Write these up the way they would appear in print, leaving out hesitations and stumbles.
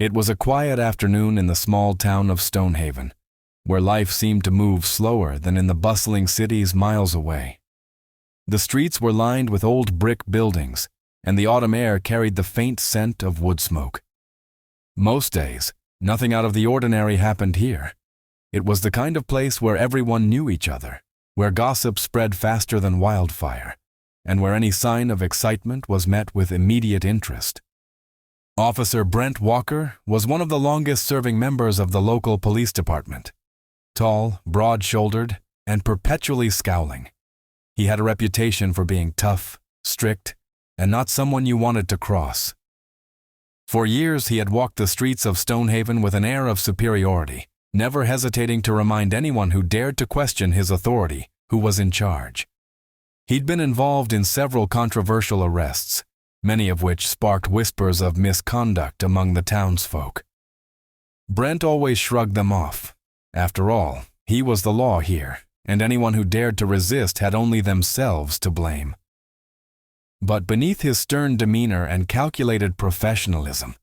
It was a quiet afternoon in the small town of Stonehaven, where life seemed to move slower than in the bustling cities miles away. The streets were lined with old brick buildings, and the autumn air carried the faint scent of wood smoke. Most days, nothing out of the ordinary happened here. It was the kind of place where everyone knew each other, where gossip spread faster than wildfire, and where any sign of excitement was met with immediate interest. Officer Brent Walker was one of the longest-serving members of the local police department. Tall, broad-shouldered, and perpetually scowling. He had a reputation for being tough, strict, and not someone you wanted to cross. For years he had walked the streets of Stonehaven with an air of superiority, never hesitating to remind anyone who dared to question his authority who was in charge. He'd been involved in several controversial arrests, many of which sparked whispers of misconduct among the townsfolk. Brent always shrugged them off. After all, he was the law here, and anyone who dared to resist had only themselves to blame. But beneath his stern demeanor and calculated professionalism,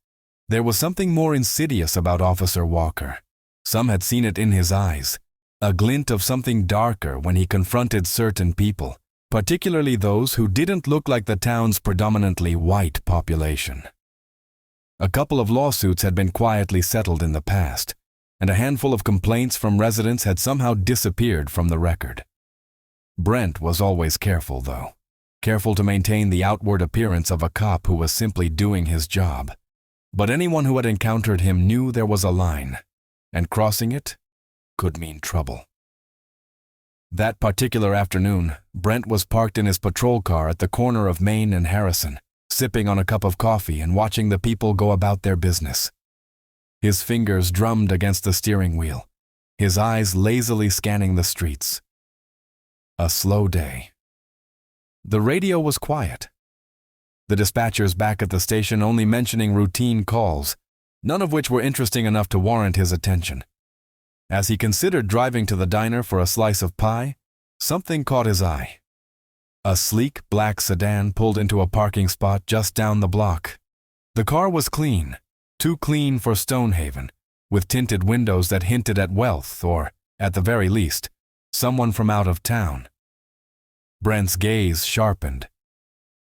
there was something more insidious about Officer Walker. Some had seen it in his eyes, a glint of something darker when he confronted certain people, particularly those who didn't look like the town's predominantly white population. A couple of lawsuits had been quietly settled in the past, and a handful of complaints from residents had somehow disappeared from the record. Brent was always careful, though. Careful to maintain the outward appearance of a cop who was simply doing his job. But anyone who had encountered him knew there was a line, and crossing it could mean trouble. That particular afternoon, Brent was parked in his patrol car at the corner of Main and Harrison, sipping on a cup of coffee and watching the people go about their business. His fingers drummed against the steering wheel, his eyes lazily scanning the streets. A slow day. The radio was quiet. The dispatchers back at the station only mentioning routine calls, none of which were interesting enough to warrant his attention. As he considered driving to the diner for a slice of pie, something caught his eye. A sleek black sedan pulled into a parking spot just down the block. The car was clean, too clean for Stonehaven, with tinted windows that hinted at wealth or, at the very least, someone from out of town. Brent's gaze sharpened.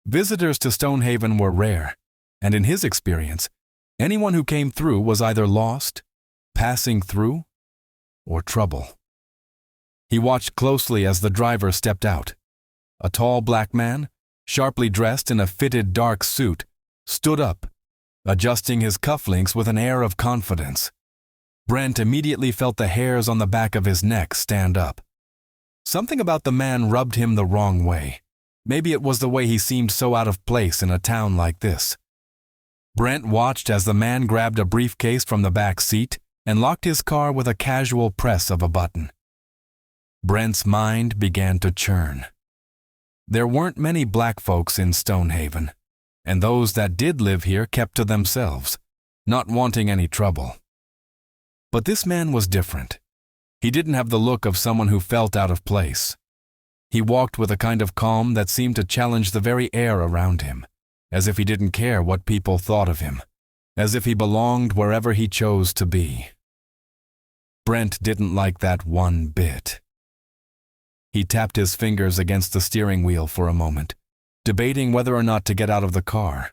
Visitors to Stonehaven were rare, and in his experience, anyone who came through was either lost, passing through, or trouble. He watched closely as the driver stepped out. A tall black man, sharply dressed in a fitted dark suit, stood up, adjusting his cufflinks with an air of confidence. Brent immediately felt the hairs on the back of his neck stand up. Something about the man rubbed him the wrong way. Maybe it was the way he seemed so out of place in a town like this. Brent watched as the man grabbed a briefcase from the back seat and locked his car with a casual press of a button. Brent's mind began to churn. There weren't many black folks in Stonehaven, and those that did live here kept to themselves, not wanting any trouble. But this man was different. He didn't have the look of someone who felt out of place. He walked with a kind of calm that seemed to challenge the very air around him, as if he didn't care what people thought of him, as if he belonged wherever he chose to be. Brent didn't like that one bit. He tapped his fingers against the steering wheel for a moment, debating whether or not to get out of the car.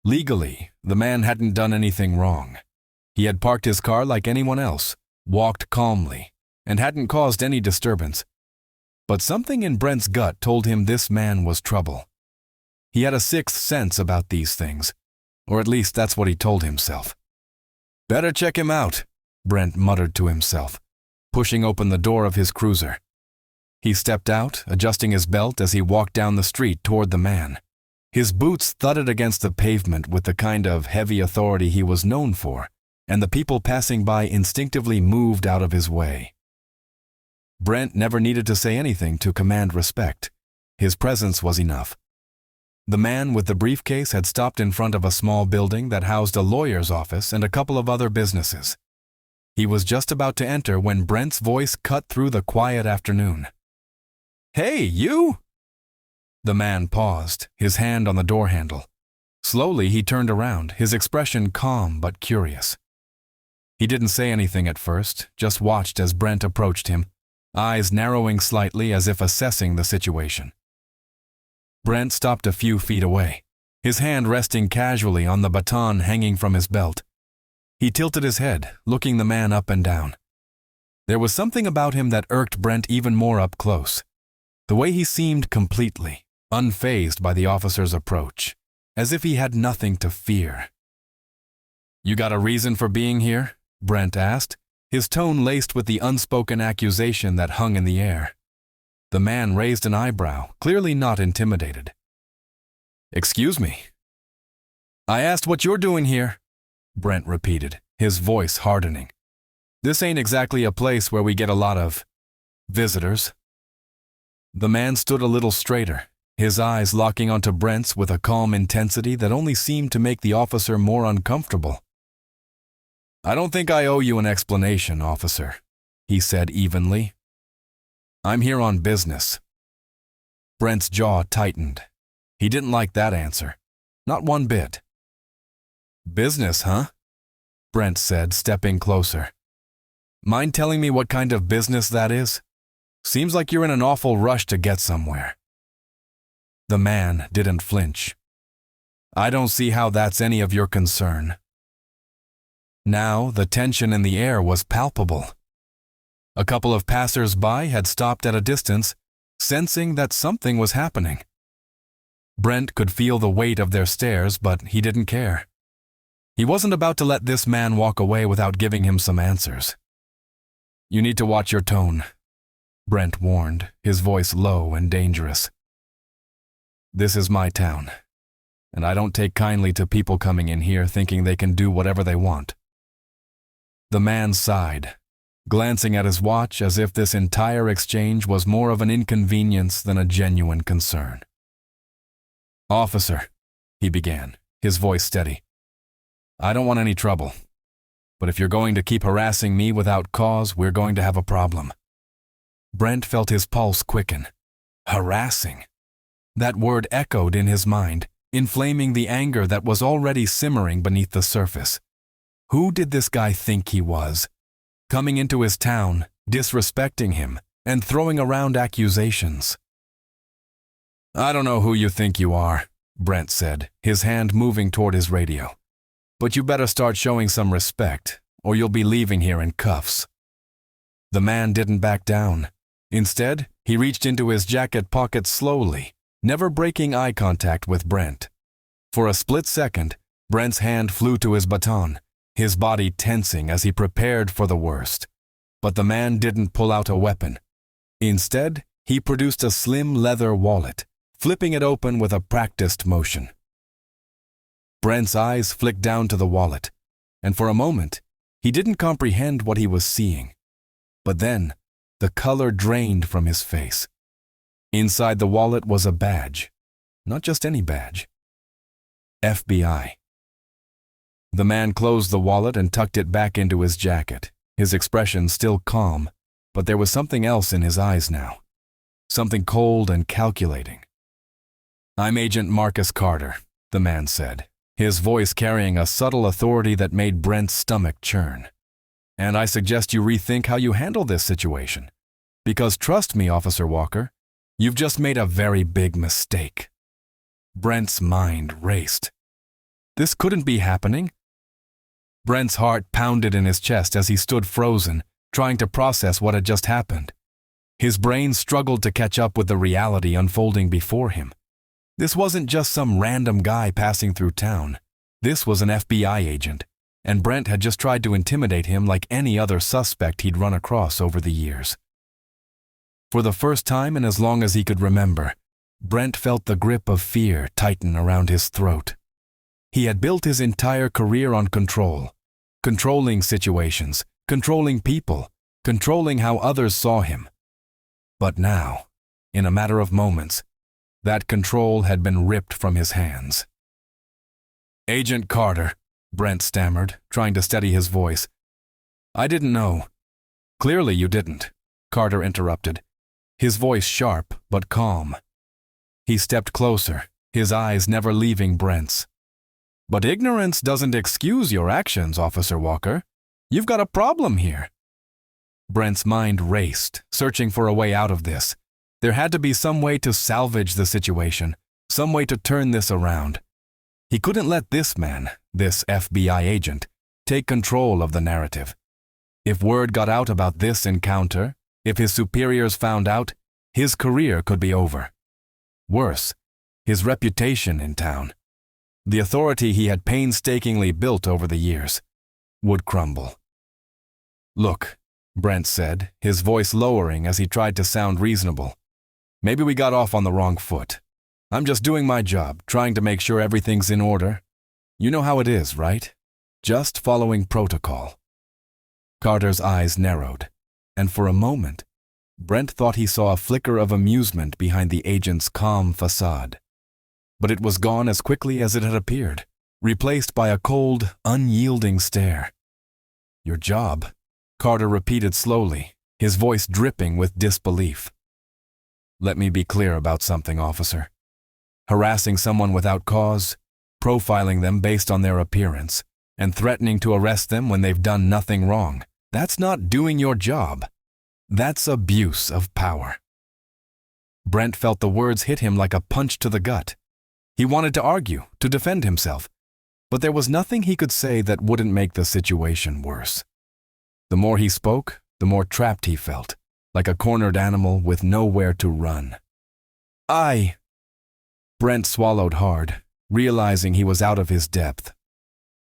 Legally, the man hadn't done anything wrong. He had parked his car like anyone else, walked calmly, and hadn't caused any disturbance. But something in Brent's gut told him this man was trouble. He had a sixth sense about these things, or at least that's what he told himself. "Better check him out," Brent muttered to himself, pushing open the door of his cruiser. He stepped out, adjusting his belt as he walked down the street toward the man. His boots thudded against the pavement with the kind of heavy authority he was known for, and the people passing by instinctively moved out of his way. Brent never needed to say anything to command respect. His presence was enough. The man with the briefcase had stopped in front of a small building that housed a lawyer's office and a couple of other businesses. He was just about to enter when Brent's voice cut through the quiet afternoon. "Hey, you!" The man paused, his hand on the door handle. Slowly, he turned around, his expression calm but curious. He didn't say anything at first, just watched as Brent approached him, eyes narrowing slightly as if assessing the situation. Brent stopped a few feet away, his hand resting casually on the baton hanging from his belt. He tilted his head, looking the man up and down. There was something about him that irked Brent even more up close. The way he seemed completely unfazed by the officer's approach, as if he had nothing to fear. "You got a reason for being here?" Brent asked, his tone laced with the unspoken accusation that hung in the air. The man raised an eyebrow, clearly not intimidated. "Excuse me?" "I asked what you're doing here," Brent repeated, his voice hardening. "This ain't exactly a place where we get a lot of visitors." The man stood a little straighter, his eyes locking onto Brent's with a calm intensity that only seemed to make the officer more uncomfortable. "I don't think I owe you an explanation, officer," he said evenly. "I'm here on business." Brent's jaw tightened. He didn't like that answer. Not one bit. "Business, huh?" Brent said, stepping closer. "Mind telling me what kind of business that is? Seems like you're in an awful rush to get somewhere." The man didn't flinch. "I don't see how that's any of your concern." Now the tension in the air was palpable. A couple of passers-by had stopped at a distance, sensing that something was happening. Brent could feel the weight of their stares, but he didn't care. He wasn't about to let this man walk away without giving him some answers. "You need to watch your tone," Brent warned, his voice low and dangerous. "This is my town, and I don't take kindly to people coming in here thinking they can do whatever they want." The man sighed, glancing at his watch as if this entire exchange was more of an inconvenience than a genuine concern. "Officer," he began, his voice steady, "I don't want any trouble, but if you're going to keep harassing me without cause, we're going to have a problem." Brent felt his pulse quicken. Harassing. That word echoed in his mind, inflaming the anger that was already simmering beneath the surface. Who did this guy think he was? Coming into his town, disrespecting him, and throwing around accusations. "I don't know who you think you are," Brent said, his hand moving toward his radio. "But you better start showing some respect, or you'll be leaving here in cuffs." The man didn't back down. Instead, he reached into his jacket pocket slowly, never breaking eye contact with Brent. For a split second, Brent's hand flew to his baton, his body tensing as he prepared for the worst. But the man didn't pull out a weapon. Instead, he produced a slim leather wallet, flipping it open with a practiced motion. Brent's eyes flicked down to the wallet, and for a moment, he didn't comprehend what he was seeing. But then, the color drained from his face. Inside the wallet was a badge. Not just any badge. FBI. The man closed the wallet and tucked it back into his jacket, his expression still calm, but there was something else in his eyes now. Something cold and calculating. "I'm Agent Marcus Carter," the man said, his voice carrying a subtle authority that made Brent's stomach churn. "And I suggest you rethink how you handle this situation. Because trust me, Officer Walker, you've just made a very big mistake." Brent's mind raced. This couldn't be happening. Brent's heart pounded in his chest as he stood frozen, trying to process what had just happened. His brain struggled to catch up with the reality unfolding before him. This wasn't just some random guy passing through town. This was an FBI agent, and Brent had just tried to intimidate him like any other suspect he'd run across over the years. For the first time in as long as he could remember, Brent felt the grip of fear tighten around his throat. He had built his entire career on control, controlling situations, controlling people, controlling how others saw him. But now, in a matter of moments, that control had been ripped from his hands. "Agent Carter," Brent stammered, trying to steady his voice. "I didn't know." "Clearly you didn't," Carter interrupted, his voice sharp but calm. He stepped closer, his eyes never leaving Brent's. But ignorance doesn't excuse your actions, Officer Walker. You've got a problem here. Brent's mind raced, searching for a way out of this. There had to be some way to salvage the situation, some way to turn this around. He couldn't let this man, this FBI agent, take control of the narrative. If word got out about this encounter, if his superiors found out, his career could be over. Worse, his reputation in town, the authority he had painstakingly built over the years, would crumble. Look, Brent said, his voice lowering as he tried to sound reasonable. Maybe we got off on the wrong foot. I'm just doing my job, trying to make sure everything's in order. You know how it is, right? Just following protocol. Carter's eyes narrowed, and for a moment, Brent thought he saw a flicker of amusement behind the agent's calm facade. But it was gone as quickly as it had appeared, replaced by a cold, unyielding stare. Your job, Carter repeated slowly, his voice dripping with disbelief. Let me be clear about something, officer. Harassing someone without cause, profiling them based on their appearance, and threatening to arrest them when they've done nothing wrong, that's not doing your job. That's abuse of power. Brent felt the words hit him like a punch to the gut. He wanted to argue, to defend himself, but there was nothing he could say that wouldn't make the situation worse. The more he spoke, the more trapped he felt, like a cornered animal with nowhere to run. Brent swallowed hard, realizing he was out of his depth.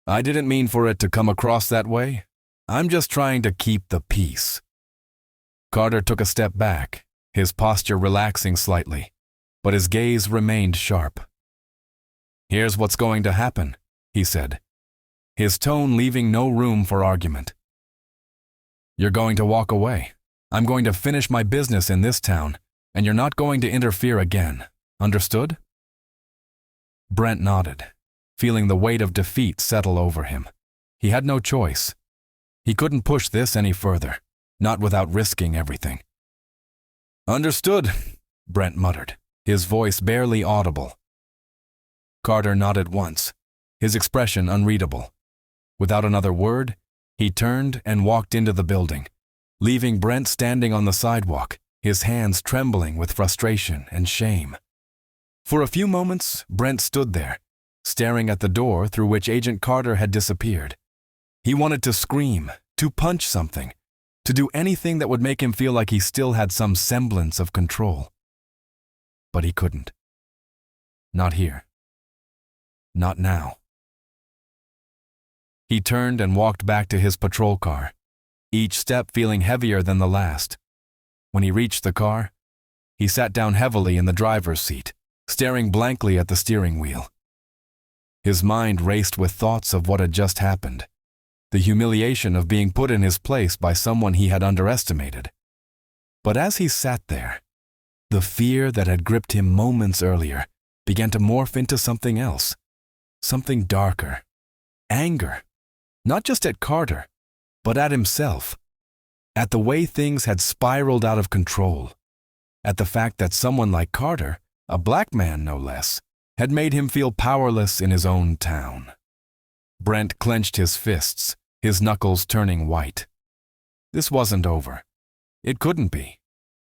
I didn't mean for it to come across that way. I'm just trying to keep the peace. Carter took a step back, his posture relaxing slightly, but his gaze remained sharp. Here's what's going to happen, he said, his tone leaving no room for argument. You're going to walk away. I'm going to finish my business in this town, and you're not going to interfere again. Understood? Brent nodded, feeling the weight of defeat settle over him. He had no choice. He couldn't push this any further, not without risking everything. Understood, Brent muttered, his voice barely audible. Carter nodded once, his expression unreadable. Without another word, he turned and walked into the building, leaving Brent standing on the sidewalk, his hands trembling with frustration and shame. For a few moments, Brent stood there, staring at the door through which Agent Carter had disappeared. He wanted to scream, to punch something, to do anything that would make him feel like he still had some semblance of control. But he couldn't. Not here. Not now. He turned and walked back to his patrol car, each step feeling heavier than the last. When he reached the car, he sat down heavily in the driver's seat, staring blankly at the steering wheel. His mind raced with thoughts of what had just happened, the humiliation of being put in his place by someone he had underestimated. But as he sat there, the fear that had gripped him moments earlier began to morph into something else, something darker. Anger, not just at Carter, but at himself, at the way things had spiraled out of control, at the fact that someone like Carter, a black man no less, had made him feel powerless in his own town. Brent clenched his fists, his knuckles turning white. This wasn't over. It couldn't be.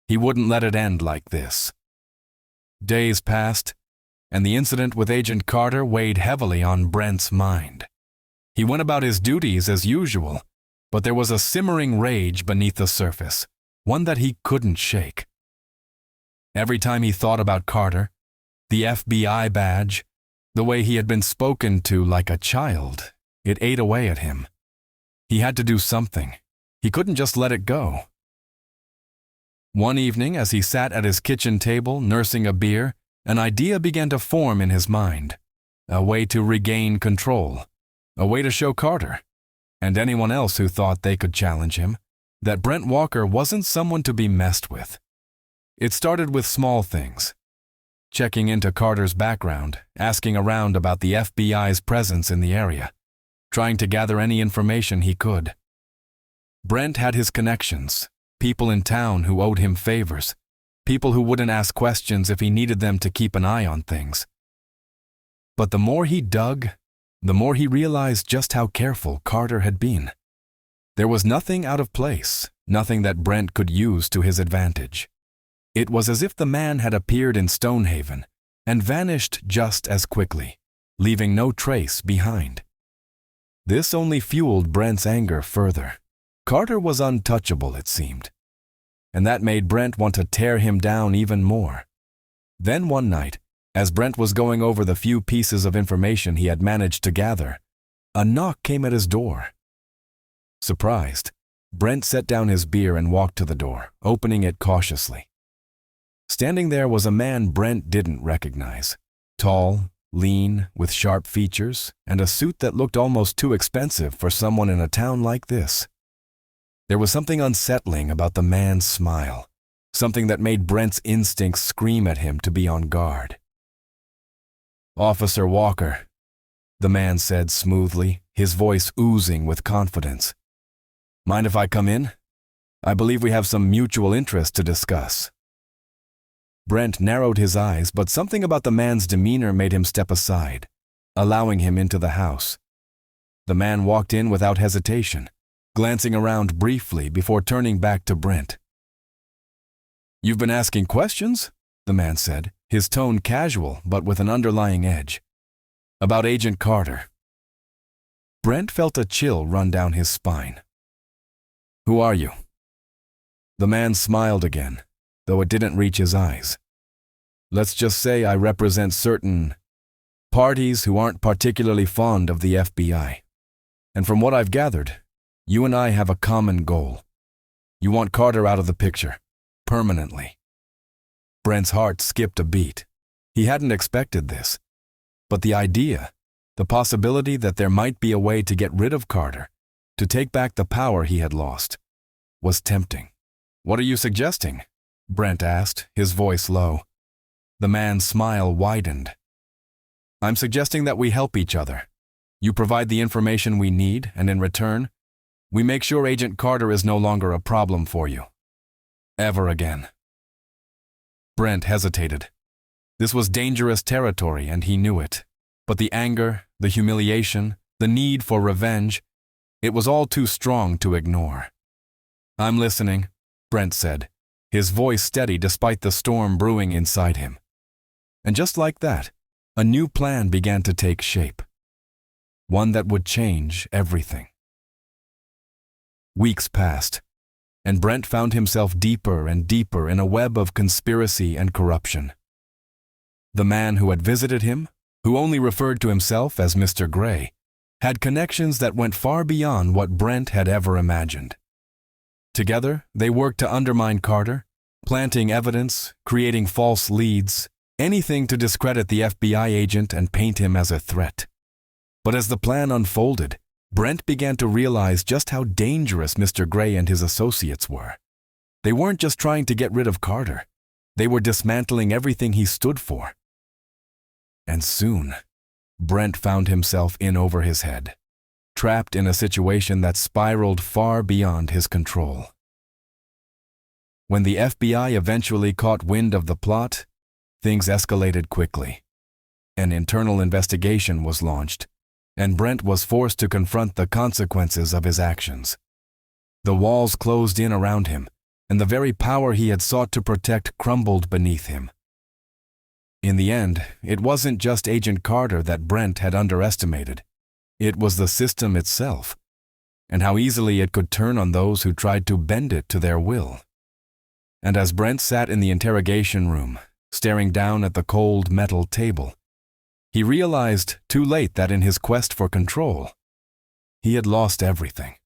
He wouldn't let it end like this. Days passed, and the incident with Agent Carter weighed heavily on Brent's mind. He went about his duties as usual, but there was a simmering rage beneath the surface, one that he couldn't shake. Every time he thought about Carter, the FBI badge, the way he had been spoken to like a child, it ate away at him. He had to do something. He couldn't just let it go. One evening, as he sat at his kitchen table nursing a beer, an idea began to form in his mind. A way to regain control. A way to show Carter, and anyone else who thought they could challenge him, that Brent Walker wasn't someone to be messed with. It started with small things. Checking into Carter's background, asking around about the FBI's presence in the area, trying to gather any information he could. Brent had his connections, people in town who owed him favors, people who wouldn't ask questions if he needed them to keep an eye on things. But the more he dug, the more he realized just how careful Carter had been. There was nothing out of place, nothing that Brent could use to his advantage. It was as if the man had appeared in Stonehaven and vanished just as quickly, leaving no trace behind. This only fueled Brent's anger further. Carter was untouchable, it seemed, and that made Brent want to tear him down even more. Then one night, as Brent was going over the few pieces of information he had managed to gather, a knock came at his door. Surprised, Brent set down his beer and walked to the door, opening it cautiously. Standing there was a man Brent didn't recognize. Tall, lean, with sharp features, and a suit that looked almost too expensive for someone in a town like this. There was something unsettling about the man's smile, something that made Brent's instincts scream at him to be on guard. "Officer Walker," the man said smoothly, his voice oozing with confidence. "Mind if I come in? I believe we have some mutual interest to discuss." Brent narrowed his eyes, but something about the man's demeanor made him step aside, allowing him into the house. The man walked in without hesitation, glancing around briefly before turning back to Brent. "You've been asking questions?" the man said, his tone casual but with an underlying edge. "About Agent Carter." Brent felt a chill run down his spine. "Who are you?" The man smiled again, though it didn't reach his eyes. "Let's just say I represent certain parties who aren't particularly fond of the FBI. And from what I've gathered, you and I have a common goal. You want Carter out of the picture, permanently." Brent's heart skipped a beat. He hadn't expected this. But the idea, the possibility that there might be a way to get rid of Carter, to take back the power he had lost, was tempting. "What are you suggesting?" Brent asked, his voice low. The man's smile widened. "I'm suggesting that we help each other. You provide the information we need, and in return, we make sure Agent Carter is no longer a problem for you. Ever again." Brent hesitated. This was dangerous territory, and he knew it. But the anger, the humiliation, the need for revenge, it was all too strong to ignore. "I'm listening," Brent said, his voice steady despite the storm brewing inside him. And just like that, a new plan began to take shape. One that would change everything. Weeks passed, and Brent found himself deeper and deeper in a web of conspiracy and corruption. The man who had visited him, who only referred to himself as Mr. Gray, had connections that went far beyond what Brent had ever imagined. Together, they worked to undermine Carter, planting evidence, creating false leads, anything to discredit the FBI agent and paint him as a threat. But as the plan unfolded, Brent began to realize just how dangerous Mr. Gray and his associates were. They weren't just trying to get rid of Carter. They were dismantling everything he stood for. And soon, Brent found himself in over his head, trapped in a situation that spiraled far beyond his control. When the FBI eventually caught wind of the plot, things escalated quickly. An internal investigation was launched, and Brent was forced to confront the consequences of his actions. The walls closed in around him, and the very power he had sought to protect crumbled beneath him. In the end, it wasn't just Agent Carter that Brent had underestimated. It was the system itself, and how easily it could turn on those who tried to bend it to their will. And as Brent sat in the interrogation room, staring down at the cold metal table, he realized too late that in his quest for control, he had lost everything.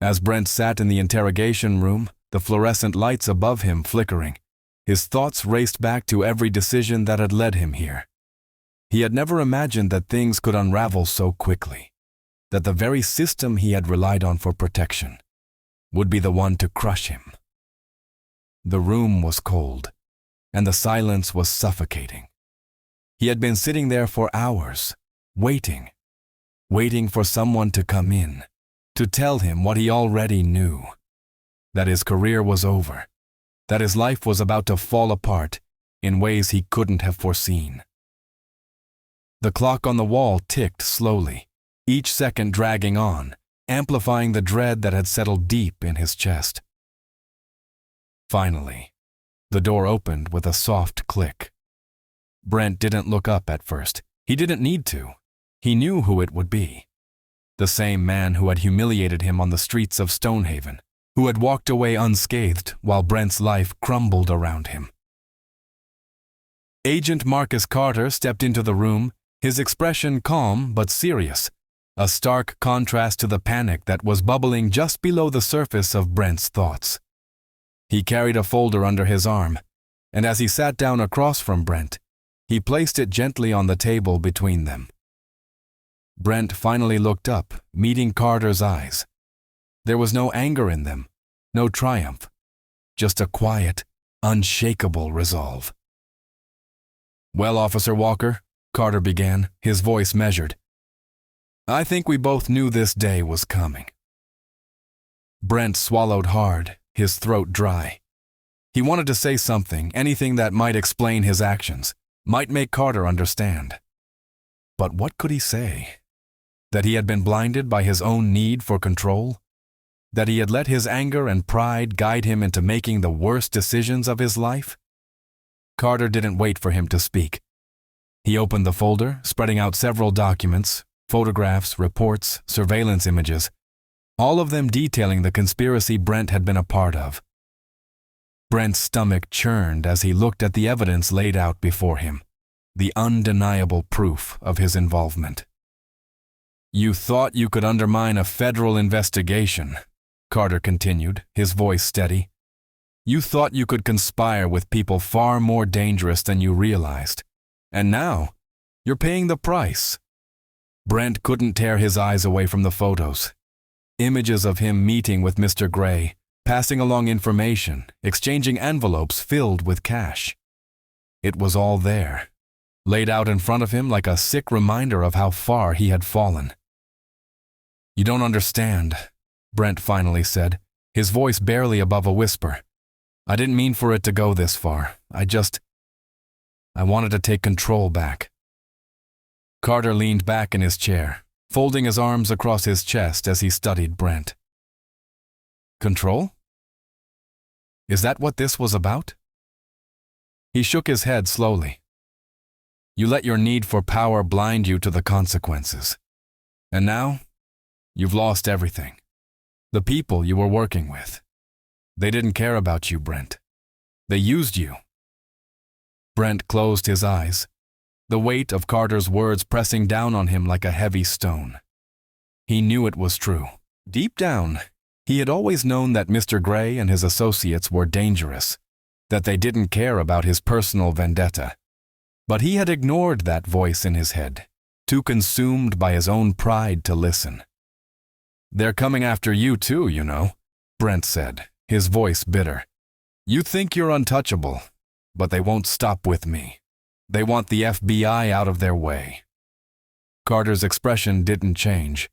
As Brent sat in the interrogation room, the fluorescent lights above him flickering, his thoughts raced back to every decision that had led him here. He had never imagined that things could unravel so quickly, that the very system he had relied on for protection would be the one to crush him. The room was cold, and the silence was suffocating. He had been sitting there for hours, waiting for someone to come in, to tell him what he already knew, that his career was over, that his life was about to fall apart in ways he couldn't have foreseen. The clock on the wall ticked slowly, each second dragging on, amplifying the dread that had settled deep in his chest. Finally, the door opened with a soft click. Brent didn't look up at first. He didn't need to. He knew who it would be. The same man who had humiliated him on the streets of Stonehaven, who had walked away unscathed while Brent's life crumbled around him. Agent Marcus Carter stepped into the room, his expression calm but serious, a stark contrast to the panic that was bubbling just below the surface of Brent's thoughts. He carried a folder under his arm, and as he sat down across from Brent, he placed it gently on the table between them. Brent finally looked up, meeting Carter's eyes. There was no anger in them, no triumph, just a quiet, unshakable resolve. "Well, Officer Walker," Carter began, his voice measured, "I think we both knew this day was coming." Brent swallowed hard, his throat dry. He wanted to say something, anything that might explain his actions, might make Carter understand. But what could he say? That he had been blinded by his own need for control? That he had let his anger and pride guide him into making the worst decisions of his life? Carter didn't wait for him to speak. He opened the folder, spreading out several documents, photographs, reports, surveillance images, all of them detailing the conspiracy Brent had been a part of. Brent's stomach churned as he looked at the evidence laid out before him, the undeniable proof of his involvement. "You thought you could undermine a federal investigation," Carter continued, his voice steady. "You thought you could conspire with people far more dangerous than you realized. And now, you're paying the price." Brent couldn't tear his eyes away from the photos. Images of him meeting with Mr. Gray, passing along information, exchanging envelopes filled with cash. It was all there, laid out in front of him like a sick reminder of how far he had fallen. "You don't understand," Brent finally said, his voice barely above a whisper. "I didn't mean for it to go this far. I wanted to take control back." Carter leaned back in his chair, folding his arms across his chest as he studied Brent. "Control? Is that what this was about?" He shook his head slowly. "You let your need for power blind you to the consequences. And now, you've lost everything. The people you were working with. They didn't care about you, Brent. They used you." Brent closed his eyes, the weight of Carter's words pressing down on him like a heavy stone. He knew it was true. Deep down, he had always known that Mr. Gray and his associates were dangerous, that they didn't care about his personal vendetta. But he had ignored that voice in his head, too consumed by his own pride to listen. "They're coming after you too, you know," Brent said, his voice bitter. "You think you're untouchable, but they won't stop with me. They want the FBI out of their way." Carter's expression didn't change.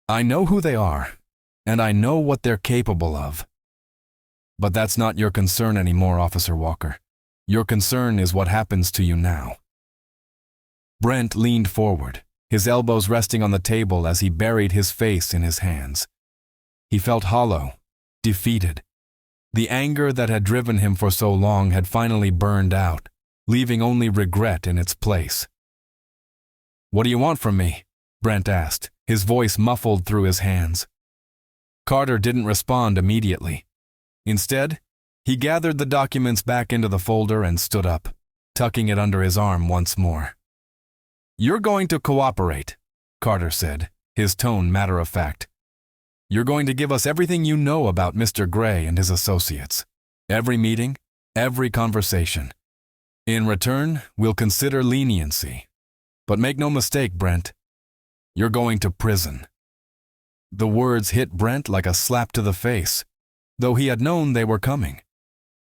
"I know who they are, and I know what they're capable of. But that's not your concern anymore, Officer Walker. Your concern is what happens to you now." Brent leaned forward, his elbows resting on the table as he buried his face in his hands. He felt hollow, defeated. The anger that had driven him for so long had finally burned out, leaving only regret in its place. "What do you want from me?" Brent asked, his voice muffled through his hands. Carter didn't respond immediately. Instead, he gathered the documents back into the folder and stood up, tucking it under his arm once more. "You're going to cooperate," Carter said, his tone matter-of-fact. "You're going to give us everything you know about Mr. Gray and his associates. Every meeting, every conversation. In return, we'll consider leniency. But make no mistake, Brent, you're going to prison." The words hit Brent like a slap to the face, though he had known they were coming.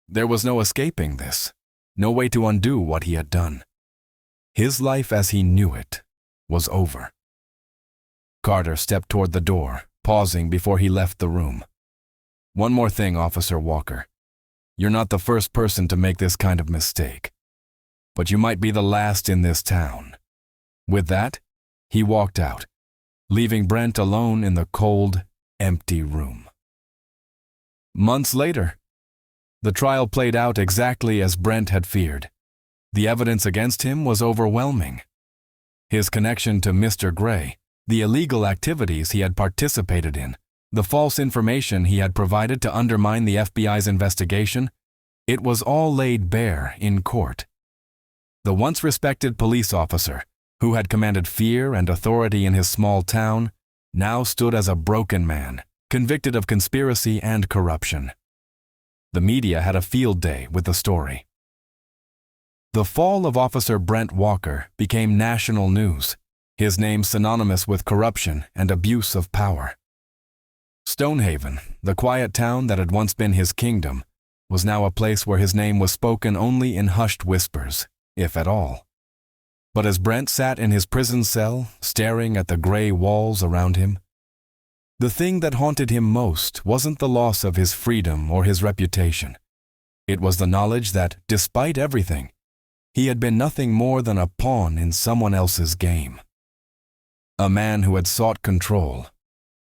There was no escaping this, no way to undo what he had done. His life as he knew it was over. Carter stepped toward the door, pausing before he left the room. "One more thing, Officer Walker. You're not the first person to make this kind of mistake. But you might be the last in this town. With that, he walked out, leaving Brent alone in the cold, empty room. Months later, the trial played out exactly as Brent had feared. The evidence against him was overwhelming. His connection to Mr. Gray, the illegal activities he had participated in, the false information he had provided to undermine the FBI's investigation, it was all laid bare in court. The once respected police officer, who had commanded fear and authority in his small town, now stood as a broken man, convicted of conspiracy and corruption. The media had a field day with the story. The fall of Officer Brent Walker became national news, his name synonymous with corruption and abuse of power. Stonehaven, the quiet town that had once been his kingdom, was now a place where his name was spoken only in hushed whispers, if at all. But as Brent sat in his prison cell, staring at the gray walls around him, the thing that haunted him most wasn't the loss of his freedom or his reputation. It was the knowledge that, despite everything, he had been nothing more than a pawn in someone else's game. A man who had sought control,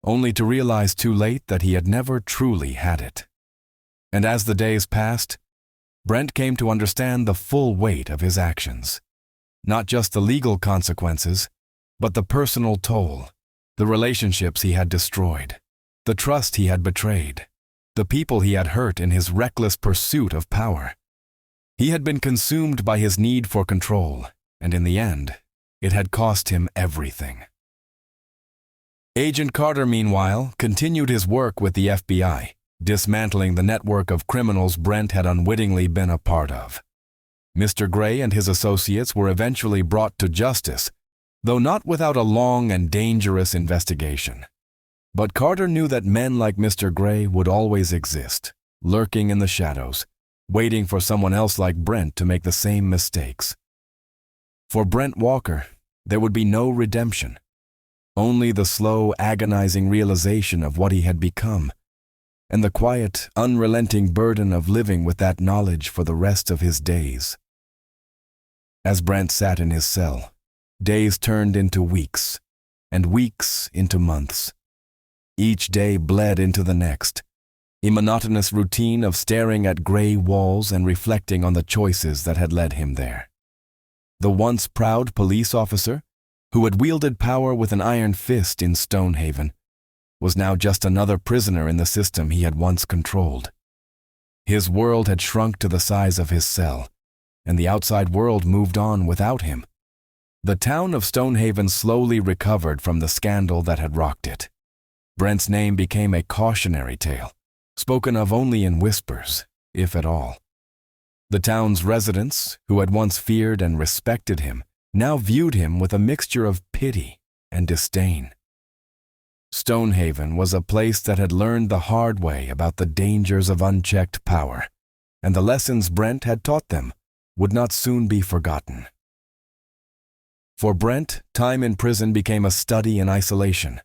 only to realize too late that he had never truly had it. And as the days passed, Brent came to understand the full weight of his actions. Not just the legal consequences, but the personal toll, the relationships he had destroyed, the trust he had betrayed, the people he had hurt in his reckless pursuit of power. He had been consumed by his need for control, and in the end, it had cost him everything. Agent Carter, meanwhile, continued his work with the FBI, dismantling the network of criminals Brent had unwittingly been a part of. Mr. Gray and his associates were eventually brought to justice, though not without a long and dangerous investigation. But Carter knew that men like Mr. Gray would always exist, lurking in the shadows, waiting for someone else like Brent to make the same mistakes. For Brent Walker, there would be no redemption, only the slow, agonizing realization of what he had become, and the quiet, unrelenting burden of living with that knowledge for the rest of his days. As Brent sat in his cell, days turned into weeks, and weeks into months. Each day bled into the next, a monotonous routine of staring at gray walls and reflecting on the choices that had led him there. The once proud police officer, who had wielded power with an iron fist in Stonehaven, was now just another prisoner in the system he had once controlled. His world had shrunk to the size of his cell, and the outside world moved on without him. The town of Stonehaven slowly recovered from the scandal that had rocked it. Brent's name became a cautionary tale, spoken of only in whispers, if at all. The town's residents, who had once feared and respected him, now viewed him with a mixture of pity and disdain. Stonehaven was a place that had learned the hard way about the dangers of unchecked power, and the lessons Brent had taught them would not soon be forgotten. For Brent, time in prison became a study in isolation.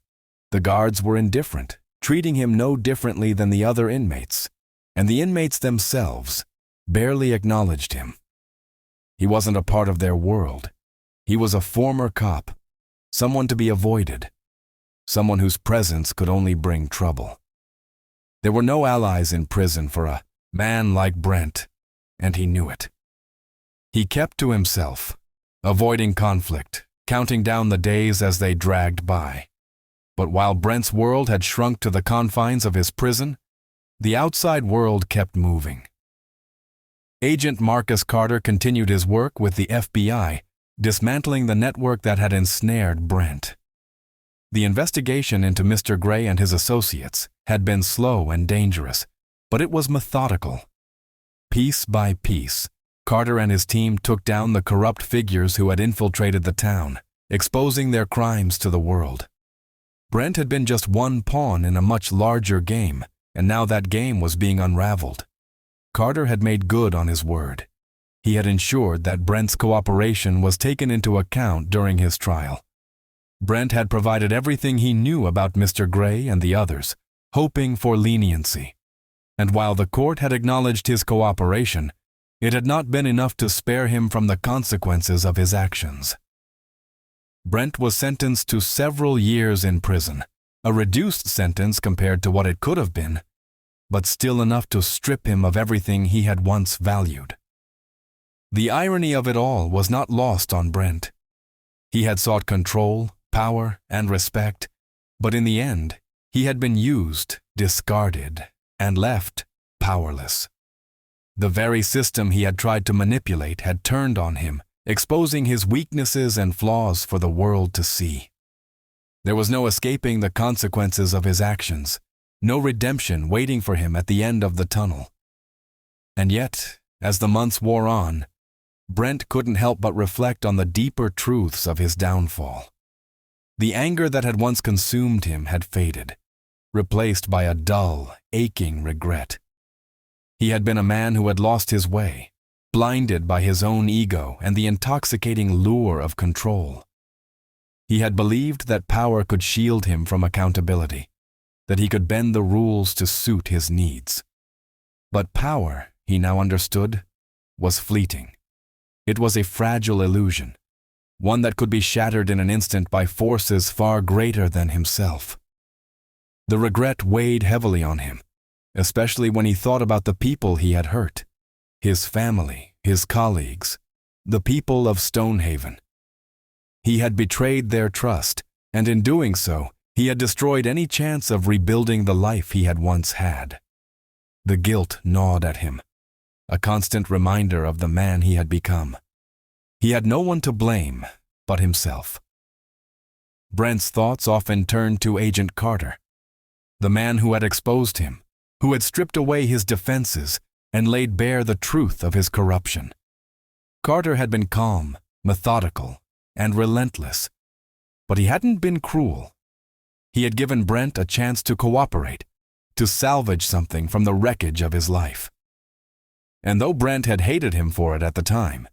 The guards were indifferent, treating him no differently than the other inmates, and the inmates themselves barely acknowledged him. He wasn't a part of their world. He was a former cop, someone to be avoided, someone whose presence could only bring trouble. There were no allies in prison for a man like Brent, and he knew it. He kept to himself, avoiding conflict, counting down the days as they dragged by. But while Brent's world had shrunk to the confines of his prison, the outside world kept moving. Agent Marcus Carter continued his work with the FBI, dismantling the network that had ensnared Brent. The investigation into Mr. Gray and his associates had been slow and dangerous, but it was methodical. Piece by piece, Carter and his team took down the corrupt figures who had infiltrated the town, exposing their crimes to the world. Brent had been just one pawn in a much larger game, and now that game was being unraveled. Carter had made good on his word. He had ensured that Brent's cooperation was taken into account during his trial. Brent had provided everything he knew about Mr. Gray and the others, hoping for leniency. And while the court had acknowledged his cooperation, it had not been enough to spare him from the consequences of his actions. Brent was sentenced to several years in prison, a reduced sentence compared to what it could have been, but still enough to strip him of everything he had once valued. The irony of it all was not lost on Brent. He had sought control, power, and respect, but in the end, he had been used, discarded, and left powerless. The very system he had tried to manipulate had turned on him, exposing his weaknesses and flaws for the world to see. There was no escaping the consequences of his actions, no redemption waiting for him at the end of the tunnel. And yet, as the months wore on, Brent couldn't help but reflect on the deeper truths of his downfall. The anger that had once consumed him had faded, replaced by a dull, aching regret. He had been a man who had lost his way, blinded by his own ego and the intoxicating lure of control. He had believed that power could shield him from accountability, that he could bend the rules to suit his needs. But power, he now understood, was fleeting. It was a fragile illusion, one that could be shattered in an instant by forces far greater than himself. The regret weighed heavily on him, especially when he thought about the people he had hurt, his family, his colleagues, the people of Stonehaven. He had betrayed their trust, and in doing so, he had destroyed any chance of rebuilding the life he had once had. The guilt gnawed at him, a constant reminder of the man he had become. He had no one to blame but himself. Brent's thoughts often turned to Agent Carter, the man who had exposed him, who had stripped away his defenses and laid bare the truth of his corruption. Carter had been calm, methodical, and relentless, but he hadn't been cruel. He had given Brent a chance to cooperate, to salvage something from the wreckage of his life. And though Brent had hated him for it at the time,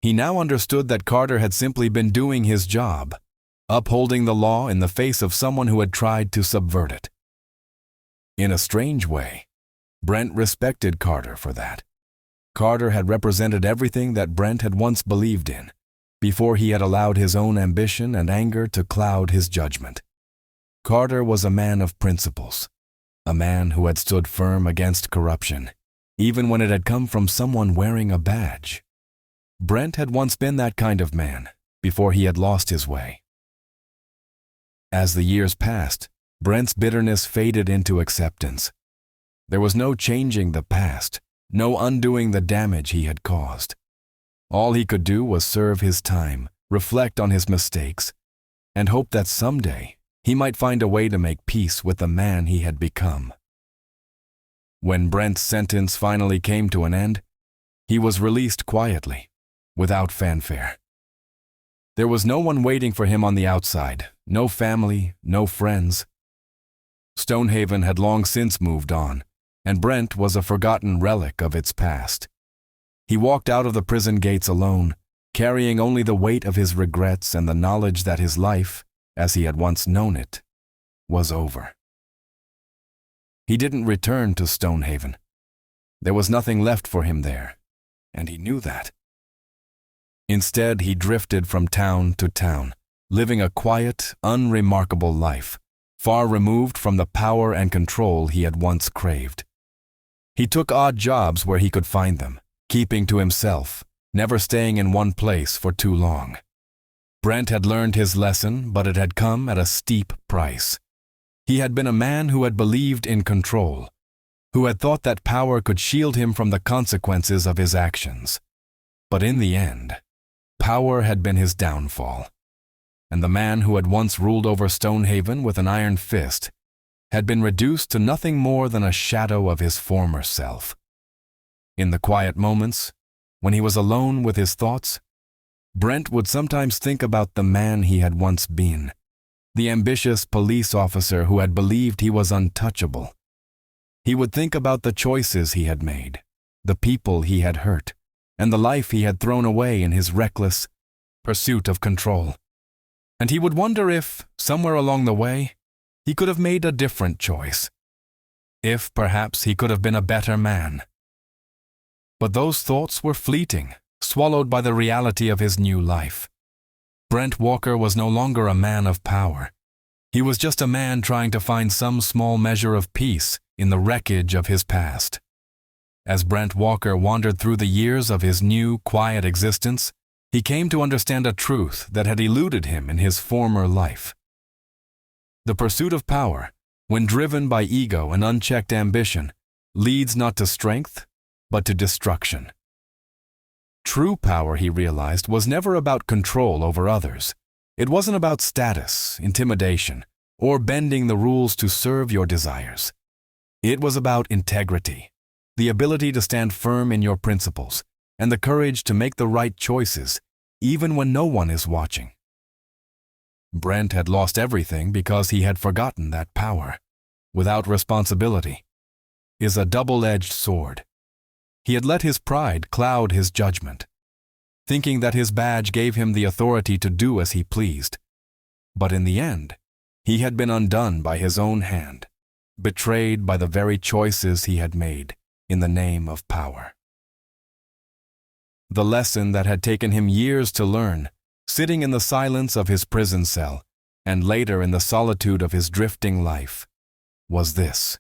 he now understood that Carter had simply been doing his job, upholding the law in the face of someone who had tried to subvert it. In a strange way, Brent respected Carter for that. Carter had represented everything that Brent had once believed in, before he had allowed his own ambition and anger to cloud his judgment. Carter was a man of principles, a man who had stood firm against corruption, even when it had come from someone wearing a badge. Brent had once been that kind of man, before he had lost his way. As the years passed, Brent's bitterness faded into acceptance. There was no changing the past, no undoing the damage he had caused. All he could do was serve his time, reflect on his mistakes, and hope that someday he might find a way to make peace with the man he had become. When Brent's sentence finally came to an end, he was released quietly, without fanfare. There was no one waiting for him on the outside, no family, no friends. Stonehaven had long since moved on, and Brent was a forgotten relic of its past. He walked out of the prison gates alone, carrying only the weight of his regrets and the knowledge that his life, as he had once known it, was over. He didn't return to Stonehaven. There was nothing left for him there, and he knew that. Instead, he drifted from town to town, living a quiet, unremarkable life, far removed from the power and control he had once craved. He took odd jobs where he could find them, keeping to himself, never staying in one place for too long. Brent had learned his lesson, but it had come at a steep price. He had been a man who had believed in control, who had thought that power could shield him from the consequences of his actions. But in the end, power had been his downfall, and the man who had once ruled over Stonehaven with an iron fist had been reduced to nothing more than a shadow of his former self. In the quiet moments, when he was alone with his thoughts, Brent would sometimes think about the man he had once been, the ambitious police officer who had believed he was untouchable. He would think about the choices he had made, the people he had hurt, and the life he had thrown away in his reckless pursuit of control. And he would wonder if, somewhere along the way, he could have made a different choice. If, perhaps, he could have been a better man. But those thoughts were fleeting, swallowed by the reality of his new life. Brent Walker was no longer a man of power. He was just a man trying to find some small measure of peace in the wreckage of his past. As Brent Walker wandered through the years of his new, quiet existence, he came to understand a truth that had eluded him in his former life. The pursuit of power, when driven by ego and unchecked ambition, leads not to strength, but to destruction. True power, he realized, was never about control over others. It wasn't about status, intimidation, or bending the rules to serve your desires. It was about integrity, the ability to stand firm in your principles, and the courage to make the right choices, even when no one is watching. Brent had lost everything because he had forgotten that power, without responsibility, is a double-edged sword. He had let his pride cloud his judgment, thinking that his badge gave him the authority to do as he pleased. But in the end, he had been undone by his own hand, betrayed by the very choices he had made in the name of power. The lesson that had taken him years to learn, sitting in the silence of his prison cell, and later in the solitude of his drifting life, was this: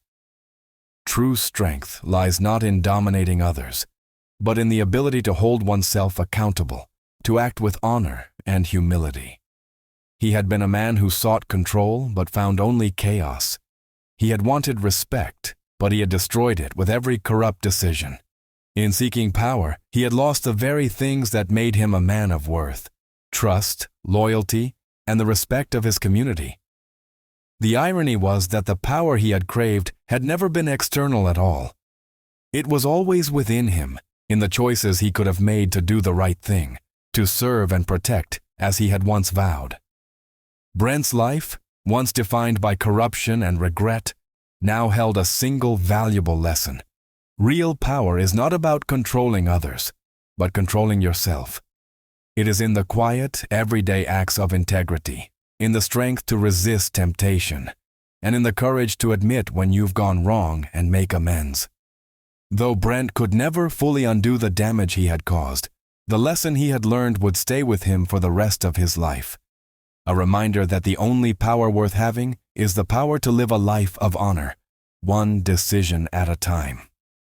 true strength lies not in dominating others, but in the ability to hold oneself accountable, to act with honor and humility. He had been a man who sought control but found only chaos. He had wanted respect, but he had destroyed it with every corrupt decision. In seeking power, he had lost the very things that made him a man of worth: trust, loyalty, and the respect of his community. The irony was that the power he had craved had never been external at all. It was always within him, in the choices he could have made to do the right thing, to serve and protect as he had once vowed. Brent's life, once defined by corruption and regret, now held a single valuable lesson. Real power is not about controlling others, but controlling yourself. It is in the quiet, everyday acts of integrity, in the strength to resist temptation, and in the courage to admit when you've gone wrong and make amends. Though Brent could never fully undo the damage he had caused, the lesson he had learned would stay with him for the rest of his life. A reminder that the only power worth having is the power to live a life of honor, one decision at a time.